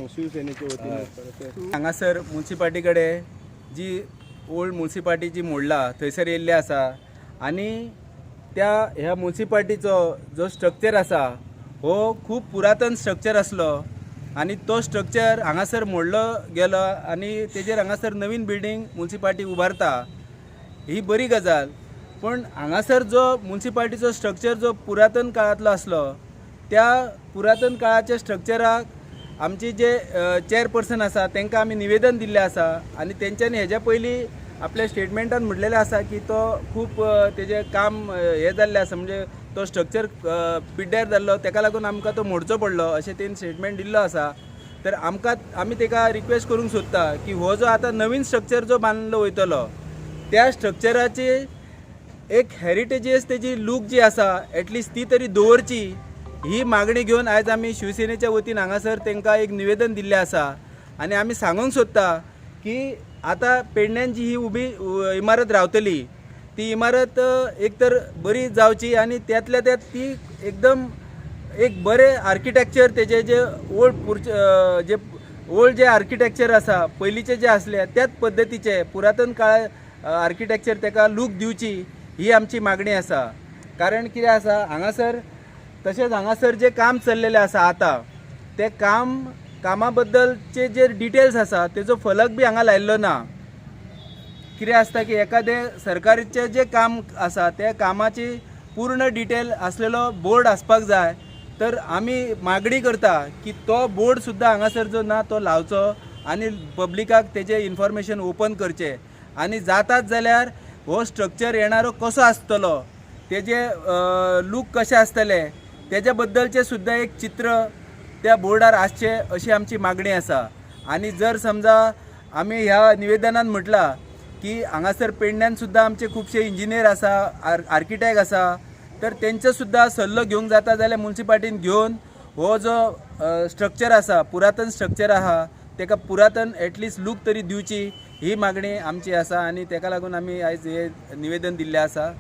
शिवसेनेच्या वतीने हांगासर म्युन्सिपाल्टी कडेन जी ओल्ड म्युन्सिपाल्टी जी मोडला थंयसर येयल्ले आसा आनी ह्या म्युन्सिपाल्टीचो जो स्ट्रक्चर आसा हो खूब पुरातन स्ट्रक्चर आसलो आनी तो स्ट्रक्चर हांगासर मोडलो गेलो आनी तेजेर हांगासर नवीन बिल्डींग म्युन्सिपाल्टी उबारता ही बरी गजाल। पण हांगासर जो म्युन्सिपाल्टीचो स्ट्रक्चर जो पुरातन काळांतलो आसलो त्या पुरातन काळाच्या स्ट्रक्चराक आमचे जे चेअरपर्सन आसा तांकां आमी निवेदन दिल्लें आसा आनी तेंच्यांनी हेज्या पयलीं आपल्या स्टेटमेंटान म्हटलेलें आसा की तो खूब तेजें काम हें जाल्लें आसा म्हणजे तो स्ट्रक्चर पिड्ड्यार जाल्लो तेका लागून आमकां तो मोडचो पडलो अशें तेणी स्टेटमेंट दिल्लो आसा। तर आमी तेका रिक्वेस्ट करूंक सोदता की हो जो आतां नवीन स्ट्रक्चर जो बांदलो वयतलो त्या स्ट्रक्चराची एक हेरिटेजीस तेजी लूक जी आसा एटलिस्ट ती तरी दवरची ही मागणी घेवन आयज आमी शिवसेनेच्या वतीन हांगासर तांकां एक निवेदन दिल्लें आसा आनी आमी सांगूंक सोदता की आतां पेडण्यान जी ही उबी इमारत रावतली ती इमारत एक तर बरी जावची आनी त्यातल्या त्यात ती एकदम एक बरें आर्किटेक्चर तेजे जे ओल्ड जे आर्किटेक्चर आसा पयलींचे जे आसले त्याच पद्दतीचे पुरातन काळ आर्किटेक्चर तेका लूक दिवची ही आमची मागणी आसा। कारण कितें आसा हांगासर तशेंच हांगासर जे काम चल्लेलें आसा आतां ते कामा बद्दलचे जे डिटेल्स आसा तेजो फलक बी हांगा लायिल्लो ना। कितें आसता की एखादें सरकारीचें जे काम आसा त्या कामाची पूर्ण डिटेल आसलेलो बोर्ड आसपाक जाय। तर आमी मागणी करता की तो बोर्ड सुद्दां हांगासर जो ना तो लावचो आनी पब्लिकाक तेजें इन्फॉर्मेशन ओपन करचें आनी जातात जाल्यार हो स्ट्रक्चर येणारो कसो आसतलो तेजे लूक कशें आसतलें तेज्या बद्दलचें सुद्दां एक चित्र त्या बोर्डार आसचें अशी आमची मागणी आसा। आनी जर समजा आमी ह्या निवेदनान म्हटलां की हांगासर पेडण्यान सुद्दां आमचे खुबशे इंजिनियर आसा आर्किटेक्ट आसा तर तेंचो सुद्दां सल्लो घेवंक जाता जाल्यार म्युन्सिपाल्टीन घेवन हो जो स्ट्रक्चर आसा पुरातन स्ट्रक्चर आहा तेका पुरातन एटलिस्ट लूक तरी दिवची ही मागणी आमची आसा आनी तेका लागून आमी आयज हे निवेदन दिल्लें आसा।